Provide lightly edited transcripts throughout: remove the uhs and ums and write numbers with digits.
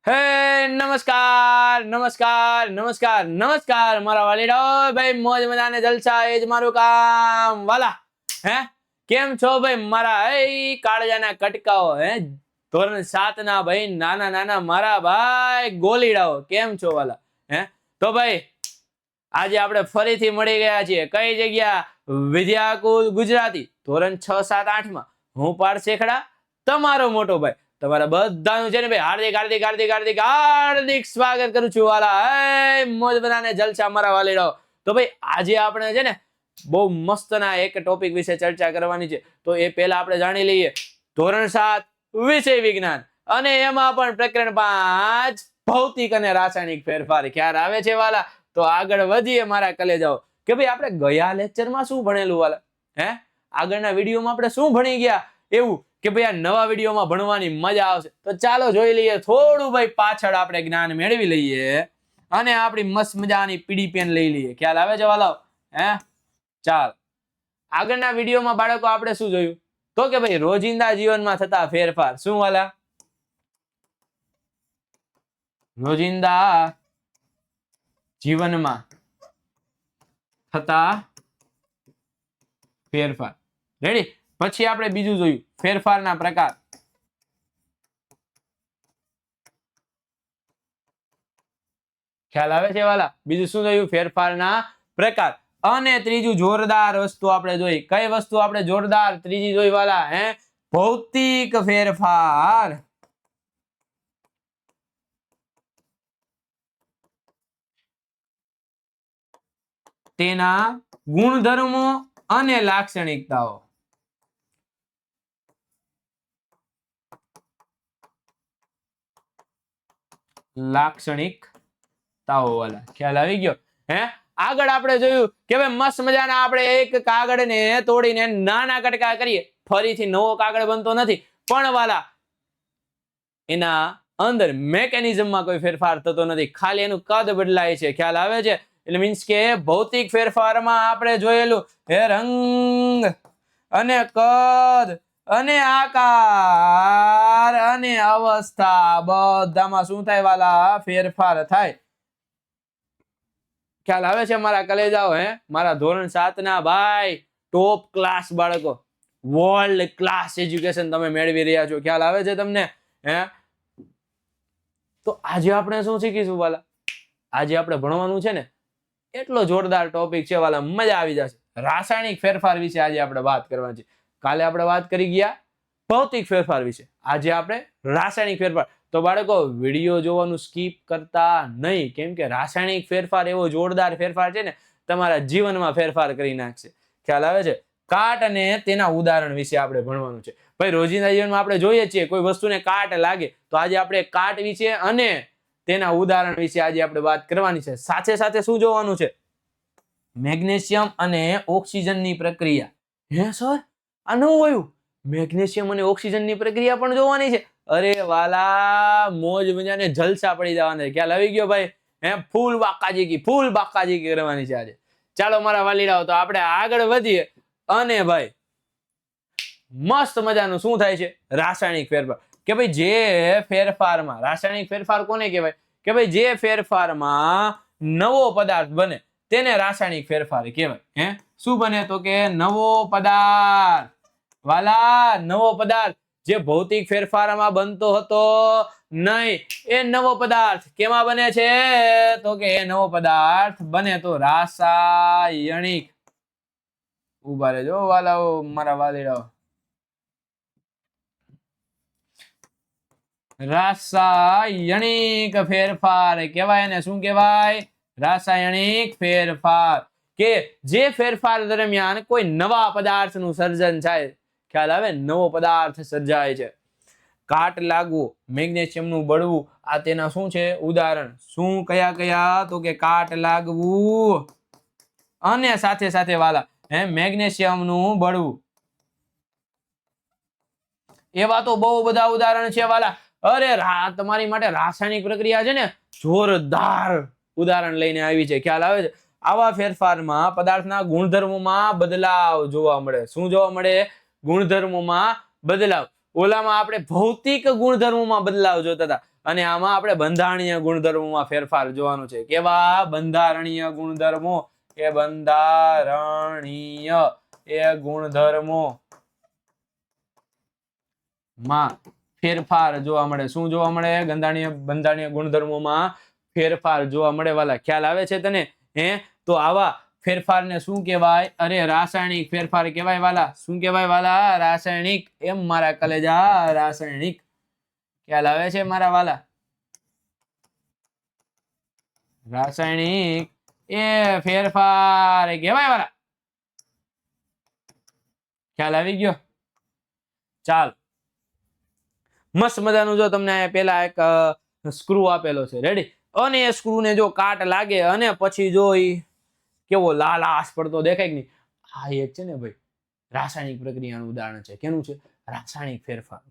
હે નમસ્કાર નમસ્કાર નમસ્કાર નમસ્કાર મારા વાલીડા ભાઈ મોજ મજાને જલસા એ જ મારું કામ વાલા હે કેમ છો ભાઈ મારા એ કાળજાના કટકાઓ હે ધોરણ 7 ના ભાઈ નાના નાના મારા ભાઈ ગોલીડાઓ કેમ છો વાલા હે તો ભાઈ આજે આપણે ફરીથી મળી ગયા છીએ કઈ જગ્યા વિદ્યાકુલ ગુજરાતી ધોરણ 6 7 8 માં હું પાર શેખડા તમારો મોટો ભાઈ તમારા બધાનું છે ને ભાઈ હાર્દિક હાર્દિક હાર્દિક હાર્દિક હાર્દિક સ્વાગત કરું છું વાલા એ મોજ બનાને જલસા મારા વાલીડો તો ભાઈ આજે આપણે છે ને બહુ મસ્ત ના એક ટોપિક વિશે ચર્ચા કરવાની છે તો એ પહેલા આપણે જાણી લઈએ ધોરણ 7 વિષય વિજ્ઞાન અને એમાં પણ પ્રકરણ 5 ભૌતિક અને રાસાયણિક ફેરફાર ખ્યાલ આવે છે વાલા તો આગળ વધીએ મારા કલેજાઓ કે ભાઈ આપણે ગયા લેક્ચરમાં શું ભણેલું વાલા હે આગળના વિડીયોમાં આપણે શું ભણી ગયા એવું કે ભાઈ આ નવા વિડીયોમાં ભણવાની મજા આવશે તો ચાલો જોઈ લઈએ થોડું ભાઈ પાછળ આપણે જ્ઞાન મેળવી લઈએ અને આપણી મસ્ત મજાની પીડી પેન લઈ લઈએ ખ્યાલ આવે છે વાલાઓ હે ચાલ આગળના વિડીયોમાં બાળકો આપણે શું જોયું તો કે ભાઈ રોજિંદા જીવનમાં થતા ફેરફાર શું વાલા રોજિંદા જીવનમાં થતા ફેરફાર રેડી પછી આપણે બીજું જોયું ફેરફારના પ્રકાર ખ્યાલ આવે છે વાલા બીજું શું જોયું ફેરફારના પ્રકાર અને ત્રીજું જોરદાર વસ્તુ આપણે જોઈ કઈ વસ્તુ આપણે જોરદાર ત્રીજી જોઈ વાલા હે ભૌતિક ફેરફાર તેના ગુણધર્મો અને લાક્ષણિકતાઓ લાક્ષણિકતાઓ વાલા ખ્યાલ આવી ગયો હે આગળ આપણે જોયું કે ભાઈ મસ્ત મજાના આપણે એક કાગળને તોડીને નાના કટકા કરીએ ફરીથી નવો કાગળ બનતો નથી પણ વાલા એના અંદર મેકેનિઝમમાં કોઈ ફેરફાર થતો નથી ખાલી એનું કદ બદલાય છે ખ્યાલ આવે છે એટલે મીન્સ કે ભૌતિક ફેરફારમાં આપણે જોયેલું હે રંગ અને કદ અને આકાર અને અવસ્થા બધામાં શું થાય વાલા ફેરફાર થાય ખ્યાલ આવે છે મારા કલેજાઓ હે મારા ધોરણ 7 ના ભાઈ ટોપ ક્લાસ બાળકો વર્લ્ડ ક્લાસ એજ્યુકેશન તમે મેળવી રહ્યા છો ખ્યાલ આવે છે તમને હે તો આજે આપણે શું શીખીશું વાલા આજે આપણે ભણવાનું છે ને એટલો જોરદાર ટોપિક છે વાલા મજા આવી જશે રાસાયણિક ફેરફાર વિશે આજે આપણે વાત કરવાની છે કાલે આપણે વાત કરી ગયા ભૌતિક ફેરફાર વિશે આજે આપણે રાસાયણિક ફેરફાર તો બાળકો વિડીયો જોવાનું સ્કીપ કરતા નહીં કેમ કે રાસાયણિક ફેરફાર એવો જોરદાર ફેરફાર છે ને તમારા જીવનમાં ફેરફાર કરી નાખશે ખ્યાલ આવે છે કાટ અને તેના ઉદાહરણ વિશે આપણે ભણવાનું છે ભાઈ રોજિંદા જીવનમાં આપણે જોઈએ છીએ કોઈ વસ્તુને કાટ લાગે તો આજે આપણે કાટ વિશે અને તેના ઉદાહરણ વિશે આજે આપણે વાત કરવાની છે સાથે સાથે શું જોવાનું છે મેગ્નેશિયમ અને ઓક્સિજનની પ્રક્રિયા હે સર આ નવું આવ્યું મેગ્નેશિયમ અને ઓક્સિજનની પ્રક્રિયા પણ જોવાની છે અરે વાલા મોજ મજાને જલસા પડી જવાના ખ્યાલ આવી ગયો ભાઈ હે ફૂલ બાકાજી કરવાની છે આજે ચાલો મારા વાલીડાઓ તો આપણે આગળ વધીએ અને ભાઈ મસ્ત મજાનું શું થાય છે રાસાયણિક ફેરફાર કે ભાઈ જે ફેરફારમાં રાસાયણિક ફેરફાર કોને કહેવાય કે ભાઈ જે ફેરફારમાં નવો પદાર્થ બને તેને રાસાયણિક ફેરફાર કહેવાય હે શું બને તો કે નવો પદાર્થ વાલા નવો પદાર્થ જે ભૌતિક ફેરફારમાં બનતો હતો નહીં એ નવો પદાર્થ કેમાં બને છે તો કે એ નવો પદાર્થ બને તો રાસાયણિક ઉભા રહેજો વાલાઓ મારા વાલીડાઓ રાસાયણિક ફેરફાર કહેવાય ને શું કહેવાય રાસાયણિક ફેરફાર કે જે ફેરફાર દરમિયાન કોઈ નવા પદાર્થનું સર્જન થાય ખ્યાલ આવે નવો પદાર્થ સર્જાય છે કાટ લાગવું મેગ્નેશિયમનું બળવું આ તેના શું છે ઉદાહરણ શું કયા તો કે કાટ લાગવું અને સાથે સાથે વાલા હે મેગ્નેશિયમનું બળવું એવા તો બહુ બધા ઉદાહરણ છે વાલા અરે તમારી માટે રાસાયણિક પ્રક્રિયા છે ને જોરદાર ઉદાહરણ લઈને આવી છે ખ્યાલ આવે છે આવા ફેરફારમાં પદાર્થના ગુણધર્મોમાં બદલાવ જોવા મળે શું જોવા મળે ગુણધર્મોમાં બદલાવ ઓલામાં આપણે ભૌતિક ગુણધર્મોમાં બદલાવ જોતા હતા અને આમાં આપણે બંધારણીય ગુણધર્મોમાં ફેરફાર જોવાનું છે. કેવા બંધારણીય ગુણધર્મો? એ બંધારણીય ગુણધર્મો માં ફેરફાર જોવા મળે. શું જોવા મળે? બંધારણીય ગુણધર્મોમાં ફેરફાર જોવા મળે વાલા. ખ્યાલ આવે છે તને? તો આવા ફેરફારને શું કહેવાય? અરે રાસાયણિક ફેરફાર કહેવાય વાલા. શું કહેવાય વાલા? રાસાયણિક. એમ મારા કલેજા, રાસાયણિક. ખ્યાલ આવે છે મારા વાલા? રાસાયણિક ફેરફાર કહેવાય વાલા. ખ્યાલ આવી ગયો? ચાલ, મસ્ત મજાનું જો તમને પેલા એક સ્ક્રૂ આપેલો છે, રેડી? અને એ સ્ક્રૂ ને જો કાટ લાગે અને પછી જો કેવો લાલાશ પડતો દેખાય કે નહીં, આ એક છે ને ભાઈ રાસાયણિક પ્રક્રિયાનું ઉદાહરણ છે. કેનું છે? રાસાયણિક ફેરફાર.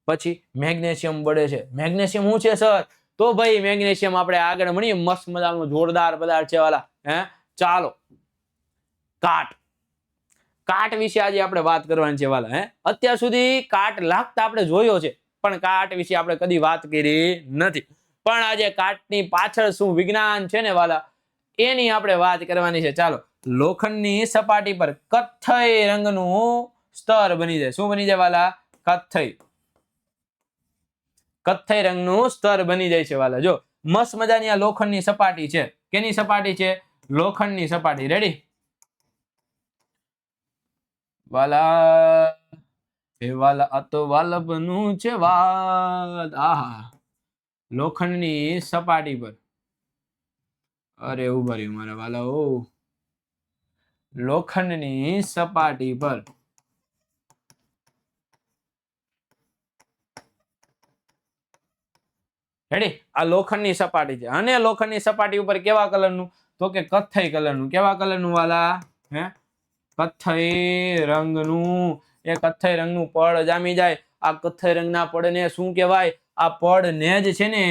પછી મેગ્નેશિયમ બળે છે. મેગ્નેશિયમ શું છે સર? તો ભાઈ મેગ્નેશિયમ આપણે આગળ મળીએ, મસ્ત મજાનું જોરદાર પદાર્થ છે વાલા. ચાલો, કાટ. કાટ વિશે આજે આપણે વાત કરવાની છે વાલા. અત્યાર સુધી કાટ લાગતા આપણે જોયો છે, પણ કાટ વિશે આપણે કદી વાત કરી નથી. પણ આજે કાટની પાછળ શું વિજ્ઞાન છે ને વાલા, એની આપણે વાત કરવાની છે. ચાલો, લોખંડની સપાટી પર કથ્થઈ રંગનું સ્તર બની જાય. શું બની જાય વાલા? કથ્થઈ રંગનું સ્તર બની જાય છે વાલા. જો મસ્ત મજાની આ લોખંડની સપાટી છે. કેની સપાટી છે? લોખંડની સપાટી. રેડી વાલા? એ વાલા આ તો વાલબનું છે વાલ. આહા, લોખંડની સપાટી પર, અરે ઉભા રહ્યું મારા વાલા. ઓ, લોખંડની સપાટી પર રેડી, આ લોખંડની સપાટી છે. અને લોખંડની સપાટી ઉપર કેવા કલરનું? તો કે કથ્થઈ કલરનું. કેવા કલરનું વાલા? કથ્થઈ રંગનું. એ કથ્થઈ રંગનું પડ જામી જાય. આ કથ્થઈ રંગના પડને શું કહેવાય? આ પડને જ છે ને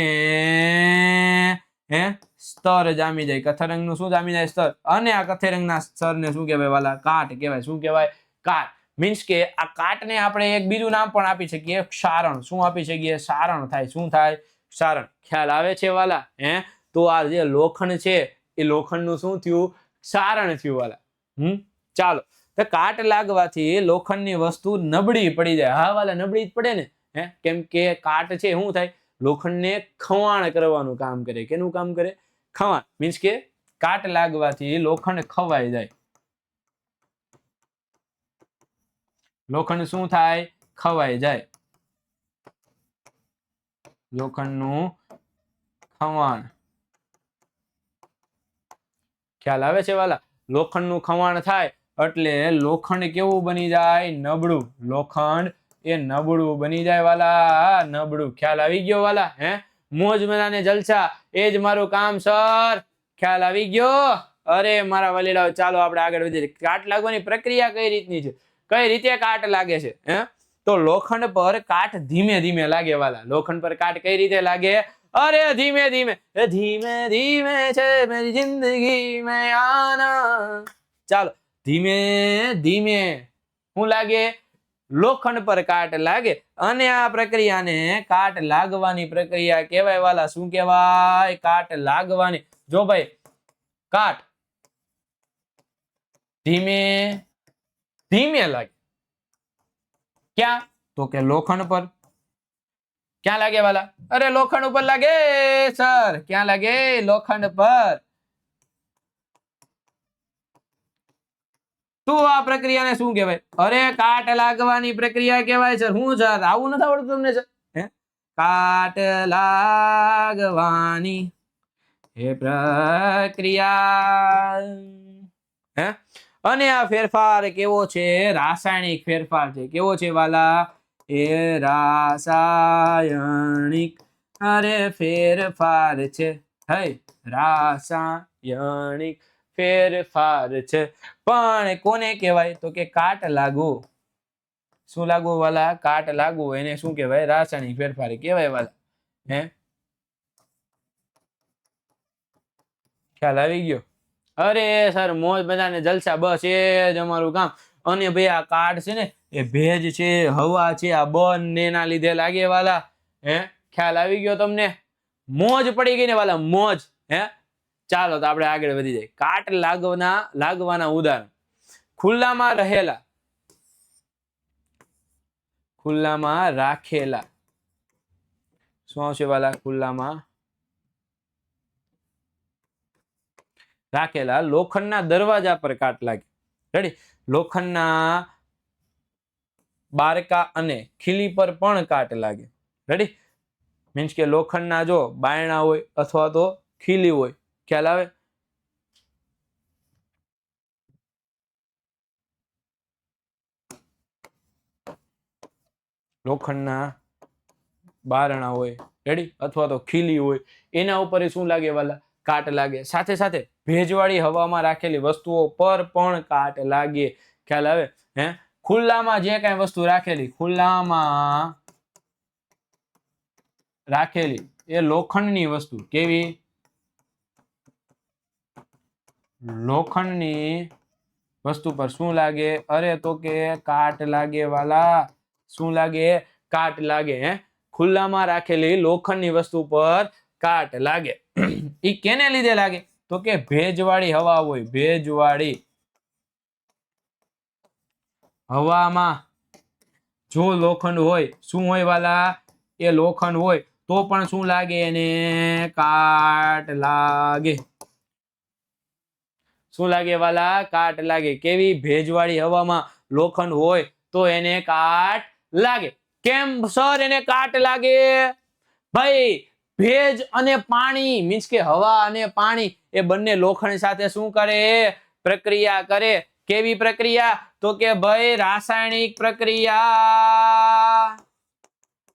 સ્તર જામી જાય. કથ્થઈ રંગનું શું જામી જાય? સ્તર. અને આ કથ્થઈ રંગના સ્તરને શું કહેવાય વાલા? કાટ કહેવાય. શું કહેવાય? કાટ. મીન્સ કે આ કાટને આપણે એક બીજું નામ પણ આપી શકીએ, ક્ષારણ. શું આપી શકીએ? સારણ થાય. શું થાય? સારણ. ખ્યાલ આવે છે વાલા? તો આ જે લોખંડ છે એ લોખંડનું શું થયું? સારણ થયું વાલા. ચાલો, તો કાટ લાગવાથી લોખંડની વસ્તુ નબળી પડી જાય. હા વાલા, નબળી જ પડે ને. કેમ કે કાટ છે શું થાય? લોખંડને ખવાણ કરવાનું કામ કરે. કેનું કામ કરે? ખવાણ. મીન્સ કે કાટ લાગવાથી લોખંડ ખવાઈ જાય. લોખંડ શું થાય? ખવાઈ જાય. લોખંડનું ખવાણ. ખ્યાલ આવે છે વાલા? લોખંડનું ખવાણ થાય એટલે લોખંડ કેવું બની જાય? નબળું. લોખંડ એ નબળું બની જાય વાલા. નબળું. ખ્યાલ આવી ગયો વાલા? મોજ મજાને જલસા, એ જ મારું કામ સર. ખ્યાલ આવી ગયો? અરે મારા વલીડાઓ, ચાલો આપણે આગળ વધીએ. કાટ લાગવાની પ્રક્રિયા કઈ રીતની છે? કઈ રીતે કાટ લાગે છે? તો લોખંડ પર કાટ ધીમે ધીમે લાગે વાલા. લોખંડ પર કાટ કઈ રીતે લાગે? અરે ધીમે ધીમે. ધીમે ધીમે છે મેરી જિંદગી મેં આના. ચાલો, ધીમે ધીમે શું લાગે? લોખંડ પર કાટ લાગે. અને આ પ્રક્રિયાને કાટ લાગવાની પ્રક્રિયા કહેવાય વાલા. શું કહેવાય? કાટ લાગવાની. જો ભાઈ, કાટ ધીમે ધીમે લાગે. ક્યાં? તો કે લોખંડ પર. ક્યાં લાગે વાલા? અરે લોખંડ ઉપર લાગે સર. ક્યાં લાગે? લોખંડ પર. તો આ પ્રક્રિયાને શું કહેવાય? અરે કાટ લાગવાની પ્રક્રિયા કહેવાય સર. શું સર આવું નથી આવડતું તમને સર? કાટ લાગવાની પ્રક્રિયા. અને આ ફેરફાર કેવો છે? રાસાયણિક ફેરફાર છે. કેવો છે વાલા? એ રાસાયણિક ફેરફાર છે. રાસાયણિક ફેરફાર છે. પણ કોને કહેવાય? તો કે કાટ લાગવો. શું લાગવું વાલા? કાટ લાગવું. એને શું કહેવાય? રાસાયણિક ફેરફાર કહેવાય વાલા. ખ્યાલ આવી ગયો? અરે સર મોજ બધાને જલસા, બસ એ જ અમારું કામ. અને ભાઈ આ કાટ છે ને એ ભેજ છે, હવા છે, આ બંને ના લીધે લાગે વાલા. ખ્યાલ આવી ગયો તમને? મોજ પડી ગઈ ને વાલા, મોજ. હે ચાલો તો આપણે આગળ વધી જાય. કાટ લાગવાના ઉદાહરણ. ખુલ્લામાં રહેલા, ખુલ્લામાં રાખેલા. શું આવશે વાલા? ખુલ્લામાં રાખેલા લોખંડના દરવાજા પર કાટ લાગે. રેડી? લોખંડના બારકા અને ખીલી પર પણ કાટ લાગે. રેડી? મીન્સ કે લોખંડના જો બાયણા હોય અથવા તો ખીલી હોય, ખ્યાલ આવે? લોખંડના બારણા હોય, રેડી, અથવા તો ખીલી હોય, એના ઉપર શું લાગે વાલા? કાટ લાગે. સાથે સાથે ભેજવાળી હવામાં રાખેલી વસ્તુઓ પર પણ કાટ લાગે. ખ્યાલ આવે? હે ખુલ્લામાં જે કઈ વસ્તુ રાખેલી, ખુલ્લામાં રાખેલી એ લોખંડની વસ્તુ. કેવી? લોખંડની વસ્તુ પર શું લાગે? અરે તો કે કાટ લાગે વાલા. શું લાગે? કાટ લાગે. હે ખુલ્લામાં રાખેલી લોખંડની વસ્તુ પર કાટ લાગે. ઈ કેને લીધે લાગે? તો કે ભેજવાળી હવા હોય, ભેજવાળી હવામાં જો લોખંડ હોય, શું હોય વાલા? એ લોખંડ હોય તો પણ શું લાગે? એને કાટ લાગે. શું લાગે વાલા? કાટ લાગે. કેવી? ભેજવાળી હવામાં લોખંડ હોય તો એને કાટ લાગે. કેમ સર એને કાટ લાગે? ભાઈ ભેજ અને પાણી, મીન્સ કે હવા અને પાણી, એ બંને લોખંડ સાથે શું કરે? પ્રક્રિયા કરે. કેવી પ્રક્રિયા? તો કે ભાઈ રાસાયણિક પ્રક્રિયા.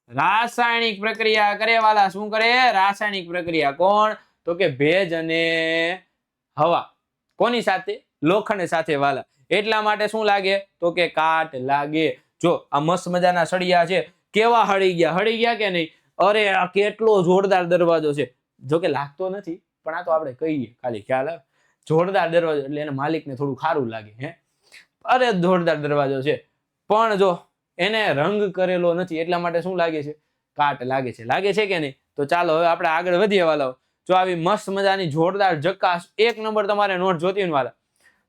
રાસાયણિક પ્રક્રિયા કરે વાલા. શું કરે? રાસાયણિક પ્રક્રિયા. કોણ? તો કે ભેજ અને હવા. કોની સાથે? લોખંડ સાથે વાલા. એટલા માટે શું લાગે? તો કે કાટ લાગે. જો આ મસ્ત મજાના સળિયા છે, કેવા હળી ગયા? હળી ગયા કે નહીં? અરે આ કેટલો જોરદાર દરવાજો છે. જો કે લાગતો નથી, પણ આ તો આપણે કહીએ ખાલી, ખ્યાલ આવે? જોરદાર દરવાજો એટલે એને માલિકને થોડું ખારું લાગે. હે અરે જોરદાર દરવાજો છે, પણ જો એને રંગ કરેલો નથી, એટલા માટે શું લાગે છે? કાટ લાગે છે. લાગે છે કે નહીં? તો ચાલો હવે આપણે આગળ વધીએ વાલા. જો આવી મસ્ત મજાની જોરદાર જકાસ એક નંબર તમારે નોટ જોતી હોય વાલા,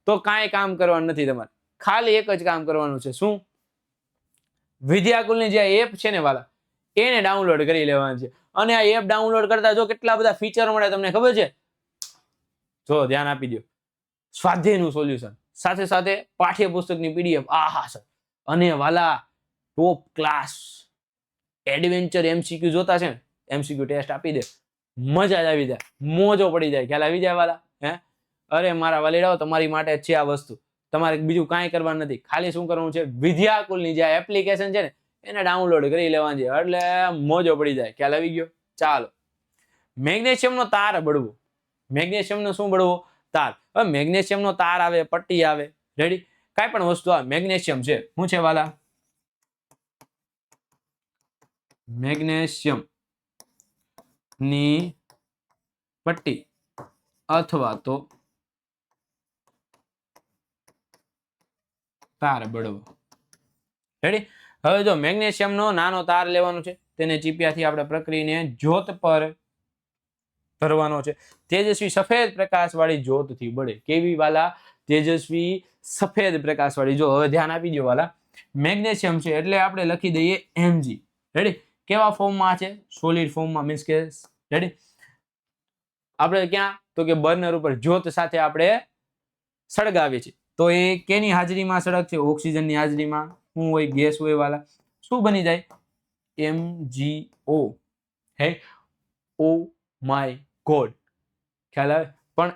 તો કાંઈ કામ કરવાનું નથી તમારે. ખાલી એક જ કામ કરવાનું છે. શું? વિદ્યાકુલની જે એપ છે ને વાલા, એને ડાઉનલોડ કરી લેવાની છે. અને આ એપ ડાઉનલોડ કરતા જો કેટલા બધા ફીચર મળે તમને ખબર છે? જો ધ્યાન આપી દો. સ્વાધ્યાયનું સોલ્યુશન, સાથે સાથે પાઠ્યપુસ્તકની પીડીએફ. આહા સર. અને વાલા ટોપ ક્લાસ એડવેન્ચર એમસીક્યુ જોતા છે ને, એમસીક્યુ ટેસ્ટ આપી દે, મજા જ આવી જાય, મોજો પડી જાય. ખ્યાલ આવી જાય વાલા? હે અરે મારા વાલીડાઓ, તમારી માટે છે આ વસ્તુ. તમારે બીજું કાંઈ કરવાનું નથી. ખાલી શું કરવાનું છે? વિદ્યાકુલની જે એપ્લિકેશન છે ને, એને ડાઉનલોડ કરી લેવાની છે, એટલે મોજો પડી જાય. ખ્યાલ આવી ગયો? ચાલો. મેગ્નેશિયમનો તાર બળવો. મેગ્નેશિયમનો શું બળવો? તાર. હવે મેગ્નેશિયમનો તાર આવે, પટ્ટી આવે, રેડી, કાંઈ પણ વસ્તુ આવે. મેગ્નેશિયમ છે, શું છે વાલા? મેગ્નેશિયમ ની પટ્ટી અથવા તો તાર બળવો. રેડી? હવે જો મેગ્નેશિયમનો નાનો તાર લેવાનો છે, તેને ચીપિયાથી આપણે પ્રક્રિયને જ્યોત પર ધરવાનો છે. તેજસ્વી સફેદ પ્રકાશ વાળી જ્યોતથી બળે. કેવી વાલા? તેજસ્વી સફેદ પ્રકાશ વાળી. જો હવે ધ્યાન આપી દો વાલા, મેગ્નેશિયમ છે એટલે આપણે લખી દઈએ Mg. રેડી? કેવા ફોર્મમાં છે? સોલિડ ફોર્મમાં. મીન્સ કે રેડી, આપણે ક્યાં? તો કે બર્નર ઉપર જ્યોત સાથે આપણે સળગાવીએ છીએ. તો એ કેની હાજરીમાં સળગ છે? ઓક્સિજનની હાજરીમાં. શું હોય? ગેસ હોય વાલા. શું બની જાય? MgO. હે ઓ માય ગોડ. ખ્યાલ આવે? પણ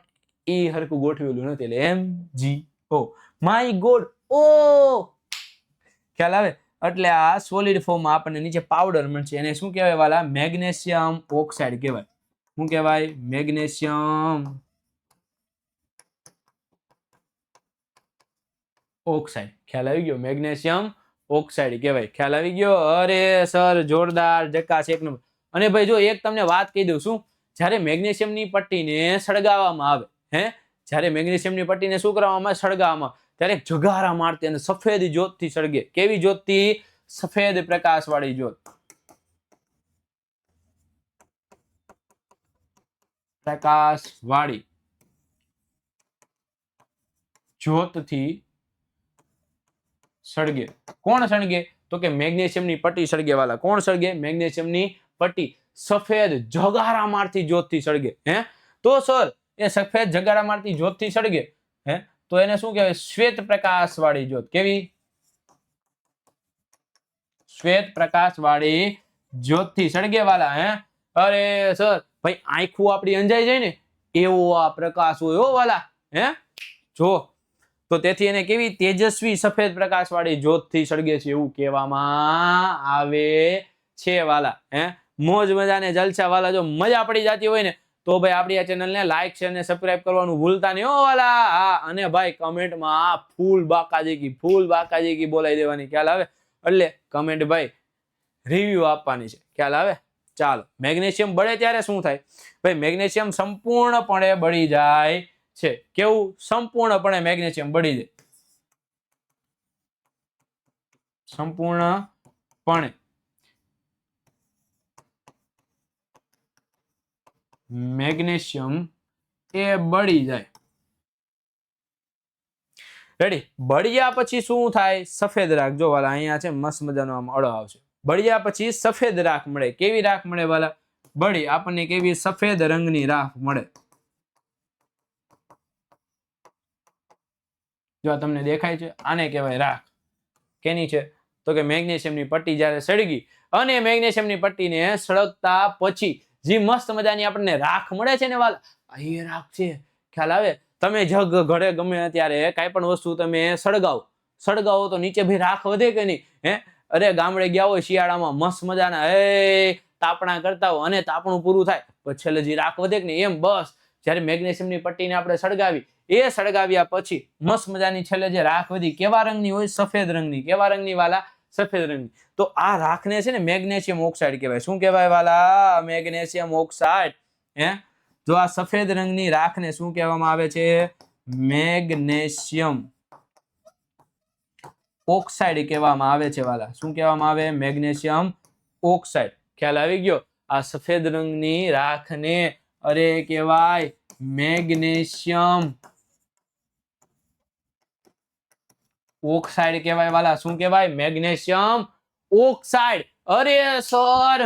એ હરખું ગોઠવેલું નથી, એટલે MgO. My God. ઓ ખ્યાલ આવે? એટલે આ સોલિડ ફોર્મમાં આપણને નીચે પાવડર મળશે. એને શું કહેવાય વાલા? મેગ્નેશિયમ ઓક્સાઇડ કહેવાય. શું કહેવાય? Magnesium oxide. ખ્યાલ આવી ગયો? મેગ્નેશિયમ ઓક્સાઇડ કહેવાય. ખ્યાલ આવી ગયો? અરે સર જોરદાર, જકાસ, એક નંબર. અને ભાઈ જો એક તમને વાત કહી દઉં. શું? જ્યારે મેગ્નેશિયમની પટ્ટીને સળગાવવામાં આવે, હે જ્યારે મેગ્નેશિયમની પટ્ટીને શું કરવામાં આવે? સળગાવવામાં, ત્યારે જગારા મારતી અને સફેદ જ્યોતથી સળગે. કેવી જ્યોતથી? સફેદ પ્રકાશ વાળી જ્યોત. પ્રકાશ વાળી જ્યોતથી સળગે. કોણ સળગે? તો કે મેગ્નેશિયમની પટ્ટી સળગે વાલા. કોણ સળગે? મેગ્નેશિયમની પટ્ટી. સફેદ જગારા મારતી જ્યોતથી સળગે. હે તો સર એ સફેદ જગારા મારતી જ્યોતથી સળગે, હે તો એને શું કહેવાય? શ્વેત પ્રકાશ વાળી જ્યોત. કેવી? શ્વેત પ્રકાશ વાળી જ્યોતથી સળગે વાલા. હે અરે સર ભાઈ આંખું આપડી અંજાઈ જાય ને એવો આ પ્રકાશ હોય હો વાલા. હે જો તો તેથી એને કેવી? તેજસ્વી સફેદ પ્રકાશ વાળી જ્યોતથી સળગે છે એવું કહેવામાં આવે છે વાલા. હે મોજ મજા ને જલસા વાલા. જો મજા પડી જતી હોય ને તો ભાઈ આપણી આ ચેનલને લાઈક શેર ને સબસ્ક્રાઇબ કરવાનું ભૂલતા નહીં હો વાલા. હા અને ભાઈ કમેન્ટમાં ફૂલ બાકાજી કી બોલાવી દેવાની. ખ્યાલ આવે? એટલે કમેન્ટ ભાઈ રિવ્યુ આપવાની છે. ખ્યાલ આવે? ચાલો. મેગ્નેશિયમ બળે ત્યારે શું થાય? ભાઈ મેગ્નેશિયમ સંપૂર્ણપણે બળી જાય છે. કેવું? સંપૂર્ણપણે મેગ્નેશિયમ બળી જાય. સંપૂર્ણપણે મેગ્નેશિયમ એ બળી જાય. રેડી? બળ્યા પછી શું થાય? સફેદ રાખ. જો વાલા અહીંયા છે મસ્ત મજાનો આમ અળો આવશે. બળ્યા પછી સફેદ રાખ મળે. કેવી રાખ મળે વાલા? બળી આપણને કેવી? સફેદ રંગની રાખ મળે. જો તમને દેખાય છે, આને કહેવાય રાખ. કેની છે? તો કે મેગ્નેશિયમની પટ્ટી જ્યારે સળગી અને મેગ્નેશિયમની પટ્ટીને સળગતા પછી જે મસ્ત મજાની આપણને રાખ મળે છે ને વાલા, એ રાખ છે. ખ્યાલ આવે? તમે જગ ઘરે ગમે ત્યારે કાંઈ પણ વસ્તુ તમે સળગાવો તો નીચે ભાઈ રાખ વધે કે નહીં? હે અરે ગામડે ગયા હોય શિયાળામાં મસ્ત મજાના તાપણા કરતા હોય અને તાપણું પૂરું થાય પછી છેલ્લે જે રાખ વધે કે નહીં, એમ બસ જ્યારે મેગ્નેશિયમની પટ્ટીને આપણે સળગાવી, એ સળગાવ્યા પછી મસ્ત મજાની છેલ્લે જે રાખ વધી કેવા રંગની હોય? સફેદ રંગની. કેવા રંગની વાલા? સફેદ રંગની. તો આ રાખને છે ને મેગ્નેશિયમ ઓક્સાઇડ કહેવાય. શું કહેવાય વાલા? Magnesium oxide. હે જો આ સફેદ રંગની રાખને શું કહેવામાં આવે છે? મેગ્નેશિયમ ઓક્સાઇડ કહેવામાં આવે છે વાલા. શું કહેવામાં આવે? Magnesium oxide. ખ્યાલ આવી ગયો? આ સફેદ રંગની રાખને અરે કહેવાય મેગ્નેશિયમ ઓક્સાઇડ કહેવાય વાલા. શું કહેવાય? Magnesium oxide. અરે સર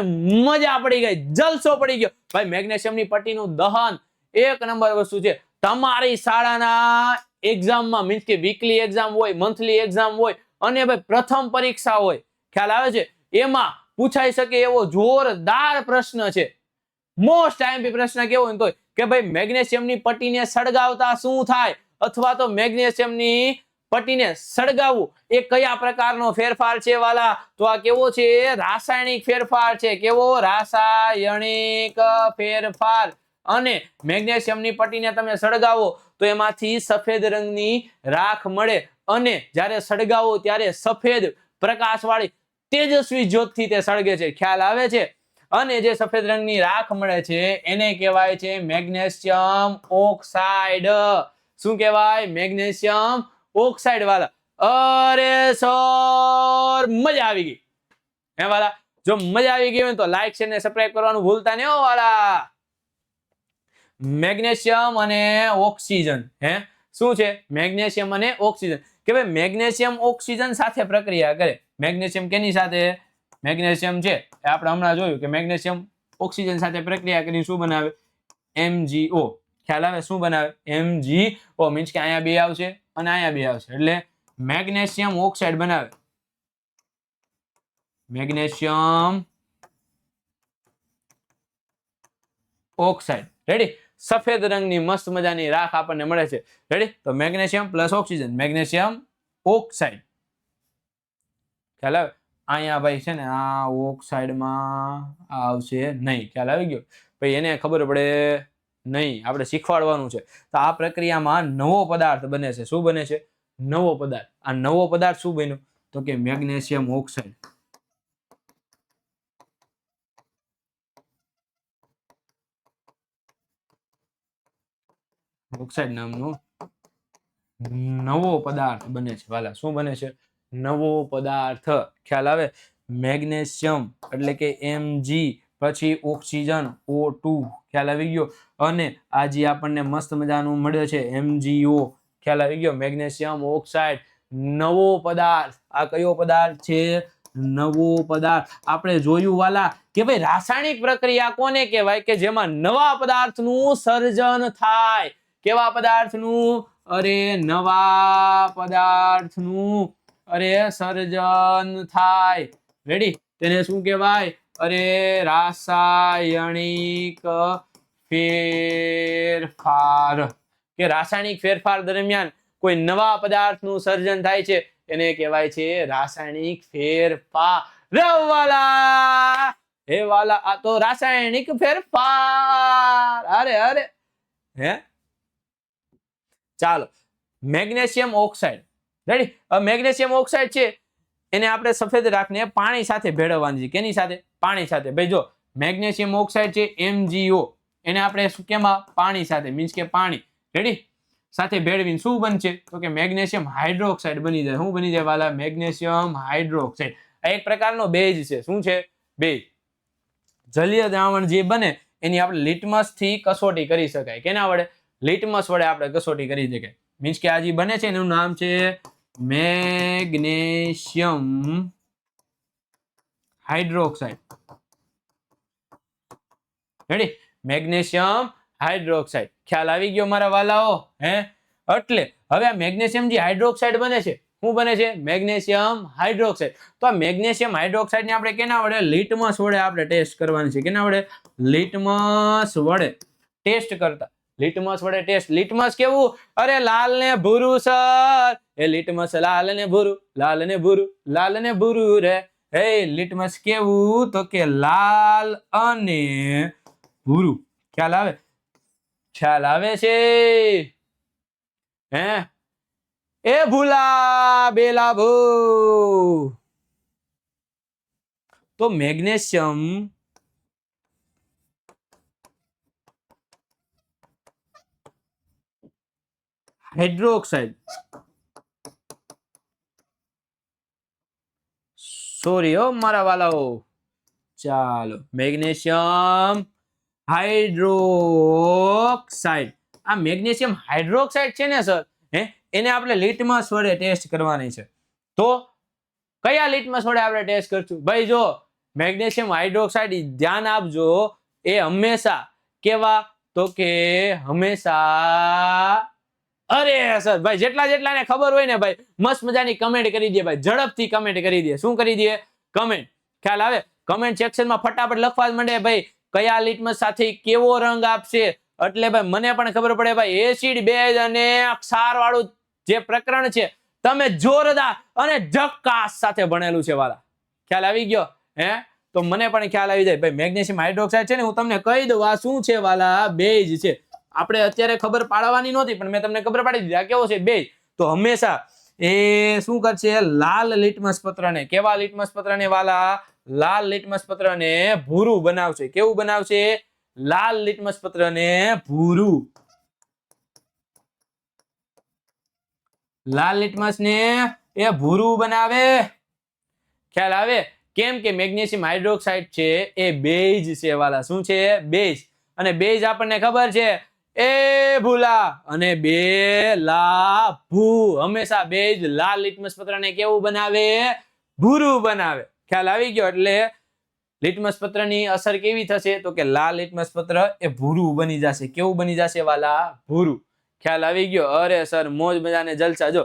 મજા પડી ગઈ, જલસો પડી ગયો ભાઈ. મેગ્નેશિયમની પટ્ટીનું દહન એક નંબર વસ્તુ છે. તમારી શાળાના એક્ઝામમાં મીન્સ કે વીકલી એક્ઝામ હોય, મંથલી એક્ઝામ હોય અને ભાઈ પ્રથમ પરીક્ષા હોય, ખ્યાલ આવે છે, એમાં પૂછાઈ શકે એવો જોરદાર પ્રશ્ન છે. મોસ્ટ આઈએમપી પ્રશ્ન કેવો હોય તો કે ભાઈ મેગ્નેશિયમની પટ્ટીને સળગાવતા શું થાય? અથવા તો મેગ્નેશિયમની પટ્ટીને સળગાવવું એ કયા પ્રકારનો ફેરફાર છે વાલા? તો આ કેવો છે? રાસાયણિક ફેરફાર છે. કેવો? રાસાયણિક ફેરફાર. અને મેગ્નેશિયમની પટ્ટીને તમે સળગાવો તો એમાંથી સફેદ રંગની રાખ મળે અને જ્યારે સળગાવો ત્યારે સફેદ પ્રકાશવાળી તેજસ્વી જ્યોતથી તે સળગે છે. ખ્યાલ આવે છે? અને જે સફેદ રંગની રાખ મળે છે એને કહેવાય છે મેગ્નેશિયમ ઓક્સાઇડ. શું કહેવાય? મેગ્નેશિયમ ઓક્સાઇડ વાલા. અરે સર મજા આવી ગઈ હે વાલા? જો મજા આવી ગઈ હોય તો લાઈક શેર ને સબસ્ક્રાઇબ કરવાનું ભૂલતા નહીં હો વાલા. મેગ્નેશિયમ અને ઓક્સિજન. હે શું છે? મેગ્નેશિયમ અને ઓક્સિજન. કે ભાઈ મેગ્નેશિયમ ઓક્સિજન સાથે પ્રક્રિયા કરે. મેગ્નેશિયમ કેની સાથે? મેગ્નેશિયમ છે આપણે હમણાં જોયું કે મેગ્નેશિયમ ઓક્સિજન સાથે પ્રક્રિયા કરીને શું બનાવે? MgO. ખ્યાલ આવે? શું બનાવે? MgO મીન્સ કે અહીંયા બે આવશે અને અહીંયા બે આવશે એટલે મેગ્નેશિયમ ઓક્સાઇડ બનાવે. Magnesium oxide. રેડી? સફેદ રંગની મસ્ત મજાની રાખ આપણને મળે છે. રેડી? તો magnesium plus oxygen, magnesium oxide. ખ્યાલ આવે? અહીંયા ભાઈ છે ને આ ઓક્સાઇડમાં આવશે નહીં. ખ્યાલ આવી ગયો? ભાઈ એને ખબર પડે નહીં, આપણે શીખવાડવાનું છે. તો આ પ્રક્રિયામાં નવો પદાર્થ બને છે. શું બને છે? નવો પદાર્થ. આ નવો પદાર્થ શું બન્યો? તો કે મેગ્નેશિયમ ઓક્સાઇડ. ઓક્સાઇડ નામનો નવો પદાર્થ બને છે વાલા. શું બને છે? નવો પદાર્થ. ખ્યાલ આવે? મેગ્નેશિયમ એટલે કે Mg પછી ઓક્સિજન O2 ખ્યાલ આવી ગયો, અને આ જે આપણને મસ્ત મજાનું મળ્યો છે MgO ખ્યાલ આવી ગયો, મેગ્નેશિયમ ઓક્સાઇડ નવો પદાર્થ. આ કયો પદાર્થ છે? નવો પદાર્થ. આપણે જોયું વાલા કે ભાઈ રાસાયણિક પ્રક્રિયા કોને કહેવાય કે જેમાં નવા પદાર્થનું સર્જન થાય. કેવા પદાર્થનું? અરે નવા પદાર્થનું સર્જન થાય. રેડી? તેને શું કહેવાય? અરે રાસાયણિક ફેરફાર. કે રાસાયણિક ફેરફાર દરમિયાન કોઈ નવા પદાર્થનું સર્જન થાય છે એને કહેવાય છે રાસાયણિક ફેરફાર. વાલા હે વાલા, આ તો રાસાયણિક ફેરફાર. અરે હે ચાલો, મેગ્નેશિયમ ઓક્સાઇડ. રેડી? હવે મેગ્નેશિયમ ઓક્સાઇડ છે એને આપણે સફેદ રાખને પાણી સાથે ભેળવવાની છે. કેની સાથે? પાણી સાથે. ભાઈ જો મેગ્નેશિયમ ઓક્સાઇડ છે MgO, એને આપણે શું કેમાં? પાણી સાથે, મીન્સ કે પાણી. રેડી? સાથે ભેળવીને શું બનશે? તો કે મેગ્નેશિયમ હાઇડ્રોક્સાઇડ બની જાય. શું બની જાય વાલા? Magnesium hydroxide. આ એક પ્રકારનો બેઝ છે. શું છે? બેઝ. જલીય દ્રાવણ જે બને એની આપણે લિટમસ થી કસોટી કરી શકાય. કેના વડે? લિટમસ વડે આપણે કસોટી કરી શકાય. મીન્સ કે આ જે બને છે એનું નામ છે magnesium hydroxide. Ready? Magnesium hydroxide. ખ્યાલ આવી ગયો મારા વાલાઓ? હે એટલે હવે આ મેગ્નેશિયમ જે હાઇડ્રોક્સાઇડ બને છે, શું બને છે? Magnesium hydroxide. તો આ મેગ્નેશિયમ હાઇડ્રોક્સાઇડ ને આપણે કેના વડે? લિટમસ વડે આપણે ટેસ્ટ કરવાની છે. કેના વડે? લિટમસ વડે ટેસ્ટ કરતા. લિટમસ વડે ટેસ્ટ. લિટમસ કેવું? અરે લાલ ને ભૂરું સર. એ લિટમસ લાલ ને ભૂરું, લાલ ને ભૂરું, લાલ ને ભૂરું રે. હે લિટમસ કેવું? તો કે લાલ અને ભૂરું. ખ્યાલ આવે? ખ્યાલ આવે છે? હે એ ભૂલા બેલા ભૂ. તો મેગ્નેશિયમ હાઇડ્રોક્સાઇડ, સોરી હો મારા વાલાઓ. ચાલો, મેગ્નેશિયમ હાઇડ્રોક્સાઇડ. આ મેગ્નેશિયમ હાઇડ્રોક્સાઇડ છે ને સર, એને આપણે લિટમસ વડે ટેસ્ટ કરવાની છે. તો કયા લિટમસ વડે આપણે ટેસ્ટ કરશું? ભાઈ જો મેગ્નેશિયમ હાઇડ્રોક્સાઇડ, ધ્યાન આપજો, એ હંમેશા કેવા? તો કે હંમેશા અરે સર ભાઈ જેટલાને ખબર હોય ને ભાઈ મસ્ત મજાની કમેન્ટ કરી દે ભાઈ, ઝડપથી કમેન્ટ કરી દે. શું કરી દે? કમેન્ટ. ખ્યાલ આવે? કમેન્ટ સેક્શનમાં ફટાફટ લખવા જ માંડે ભાઈ કયા લિટમસ સાથે કેવો રંગ આપશે. એટલે ભાઈ મને પણ ખબર પડે ભાઈ એસિડ બેઝ અને ક્ષાર વાળું જે પ્રકરણ છે તમે જોરદાર અને ઝક્કાસ સાથે ભણેલું છે વાલા. ખ્યાલ આવી ગયો? હે તો મને પણ ખ્યાલ આવી જાય ભાઈ મેગ્નેશિયમ હાઇડ્રોક્સાઇડ છે ને, હું તમને કહી દઉં આ શું છે વાલા? બેઝ છે. આપણે અત્યારે ખબર પાડવાની નહોતી પણ મેં તમને ખબર પાડી દીધી. આ કેવો છે? બેઝ. તો હંમેશા એ શું કરશે? લાલ લિટમસ પત્રને, કેવા લિટમસ પત્રને વાલા? લાલ લિટમસ પત્રને ભૂરું બનાવશે. કેવું બનાવશે? લાલ લિટમસ પત્રને ભૂરું. લાલ લિટમસ ને એ ભૂરું બનાવે. ખ્યાલ આવે? કેમ કે મેગ્નેશિયમ હાઇડ્રોક્સાઇડ છે એ બેઝ છે વાલા. શું છે? બેઝ. અને બેઝ આપણને ખબર છે એ ભૂલા અને બે લા ભૂ. હંમેશા બેઝ લાલ લિટમસ પત્રને કેવું બનાવે? ભૂરું બનાવે. ખ્યાલ આવી ગયો? એટલે લિટમસ પત્રની અસર કેવી થશે? તો કે લાલ લિટમસ પત્ર એ ભૂરું બની જશે. કેવું બની જશે વાલા? ભૂરું. ખ્યાલ આવી ગયો? અરે સર મોજ મજાને જલસા. જો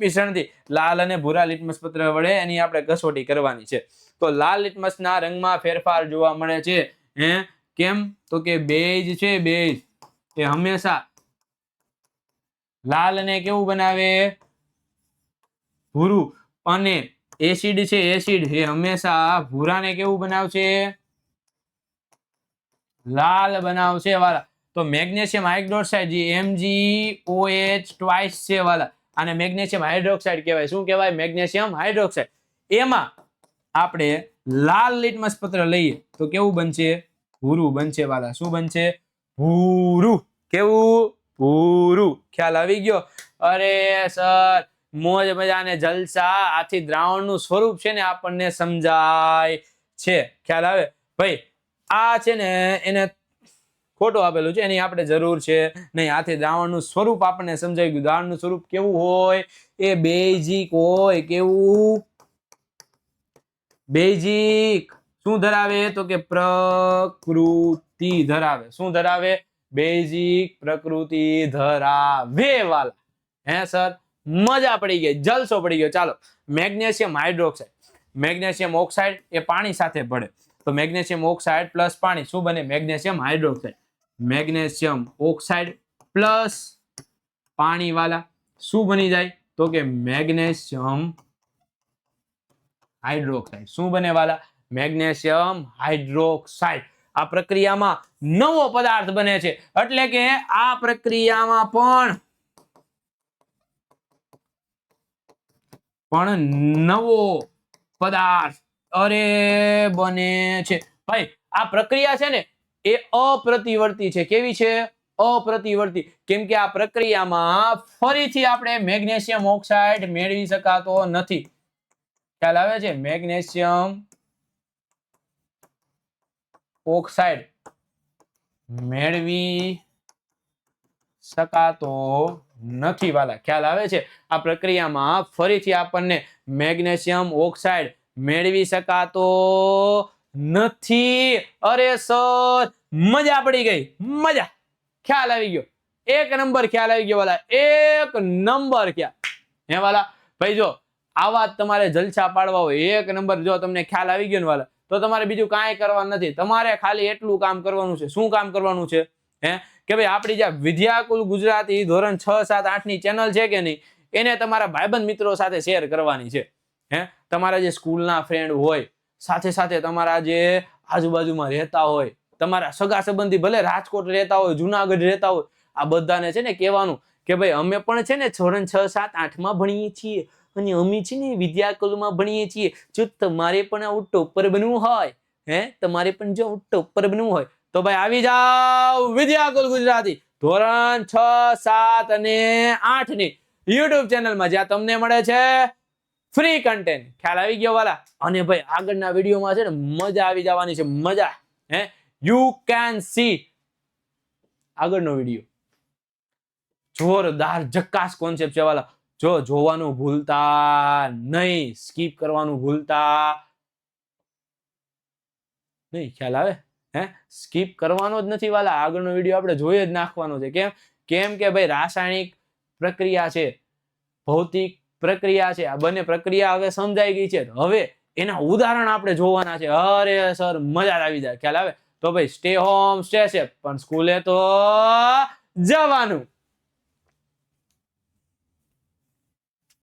મિશ્રણથી લાલ અને ભૂરા લિટમસ પત્ર વડે એની આપણે કસોટી કરવાની છે. તો લાલ લિટમસના રંગમાં ફેરફાર જોવા મળે છે. કેમ? તો કે બેઝ છે, બેઝ એ હંમેશા લાલ ને કેવું બનાવે? ભૂરું. અને એસિડ છે, એસિડ એ હંમેશા ભૂરાને કેવું બનાવશે? લાલ બનાવશે વાલા. તો મેગ્નેશિયમ હાઇડ્રોક્સાઇડ જે MgOH ટ્વાઇસ છે વાલા, આને મેગ્નેશિયમ હાઇડ્રોક્સાઇડ કહેવાય. શું કહેવાય? Magnesium hydroxide. એમાં આપણે લાલ લિટમસ પત્ર લઈએ તો કેવું બનશે? ભૂરું બનશે વાલા. શું બનશે? ભૂરું. કેવું? ભૂરું. ખ્યાલ આવી ગયો? અરે સર મોજ મજાને જલસા. આથી દ્રાવણનું સ્વરૂપ છે ને આપણને સમજાય છે. ખ્યાલ આવે ભાઈ? આ છે ને એને ખોટું આપેલું છે, એની આપણે જરૂર છે નહીં. આથી દ્રાવણનું સ્વરૂપ આપણને સમજાઈ ગયું. દ્રાવણનું સ્વરૂપ કેવું હોય? એ બેઝિક હોય. કેવું? બેઝિક. શું ધરાવે? તો કે પ્રકૃતિ ધરાવે. શું ધરાવે? બેઝિક પ્રકૃતિ ધરાવે વાલા. હે સર, મજા પડી ગઈ, જલસો પડી ગયો. ચાલો, મેગ્નેશિયમ હાઇડ્રોક્સાઇડ, મેગ્નેશિયમ ઓક્સાઇડ એ પાણી સાથે ભળે, તો મેગ્નેશિયમ ઓક્સાઇડ પ્લસ પાણી શું બને? Magnesium hydroxide. Magnesium oxide plus પાણી વાલા શું બની જાય? તો કે મેગ્નેશિયમ હાઇડ્રોક્સાઇડ. શું બને વાલા? Magnesium hydroxide. આ પ્રક્રિયામાં નવો પદાર્થ બને છે, એટલે કે આ પ્રક્રિયામાં પણ નવો પદાર્થ બને છે. ભાઈ આ પ્રક્રિયા છે ને એ અપ્રતિવર્તી છે. કેવી છે? અપ્રતિવર્તી. કેમ કે આ પ્રક્રિયામાં ફરીથી આપણે મેગ્નેશિયમ ઓક્સાઇડ મેળવી શકાતો નથી. ખ્યાલ આવે છે? મેગ્નેશિયમ ઓક્સાઇડ મેળવી શકાતો નથી વાલા. ખ્યાલ આવે છે? આ પ્રક્રિયામાં ફરીથી આપણને મેગ્નેશિયમ ઓક્સાઇડ મેળવી શકાતો નથી. અરે સર, મજા પડી ગઈ, મજા. ખ્યાલ આવી ગયો, એક નંબર ખ્યાલ આવી ગયો વાલા, એક નંબર ખ્યાલ. હે વાલા, ભાઈ જો આવા તમારે જલસા પાડવા હોય, એક નંબર. જો તમને ખ્યાલ આવી ગયો ને વાલા, તો તમારે બીજું કાંઈ કરવાનું નથી. તમારે ખાલી એટલું કામ કરવાનું છે. શું કામ કરવાનું છે? હે કે ભાઈ આપણી જે વિદ્યાકુલ ગુજરાતી ધોરણ 6, 7, 8 ની ચેનલ છે કે નહીં, એને તમારા ભાઈબંધ મિત્રો સાથે શેર કરવાની છે. હે તમારા જે સ્કૂલના ફ્રેન્ડ હોય, સાથે સાથે તમારા જે આજુબાજુમાં રહેતા હોય, તમારા સગા સંબંધી ભલે રાજકોટ રહેતા હોય, જુનાગઢ રહેતા હોય, આ બધાને છે ને કહેવાનું કે ભાઈ અમે પણ છે ને ધોરણ 6, 7, 8 માં ભણીએ છીએ, અને અમે છે ને વિદ્યાકુલમાં ભણીએ છીએ. જો તમારે પણ આવું ટોપર બનવું હોય, તમારે પણ જો ટોપર બનવું હોય, તો ભાઈ આવી જાઓ વિદ્યાકુલ ગુજરાતી ધોરણ 6, 7 અને 8 ની યુટ્યુબ ચેનલમાં, જ્યાં તમને મળે છે ફ્રી કન્ટેન્ટ. ખ્યાલ આવી ગયો વાલા? અને ભાઈ આગળના વિડીયોમાં છે ને મજા આવી જવાની છે, મજા. યુ કેન સી આગળનો વિડીયો. જોરદાર જકાસ કોન્સેપ્ટ છે વાલા. જો જોવાનું ભૂલતા નહીં, સ્કીપ કરવાનું ભૂલતા નહીં. ખ્યાલ આવે? સ્કીપ કરવાનો જ નથી વાલા. આગળનો વિડીયો આપણે જોઈ જ નાખવાનો છે. કેમ કે ભાઈ રાસાયણિક પ્રક્રિયા છે, ભૌતિક પ્રક્રિયા છે, આ બંને પ્રક્રિયા હવે સમજાઈ ગઈ છે. હવે એના ઉદાહરણ આપણે જોવાના છે. અરે સર, મજા આવી જાય. ખ્યાલ આવે? તો ભાઈ સ્ટે હોમ, સ્ટે સેફ, પણ સ્કૂલે તો જવાનું.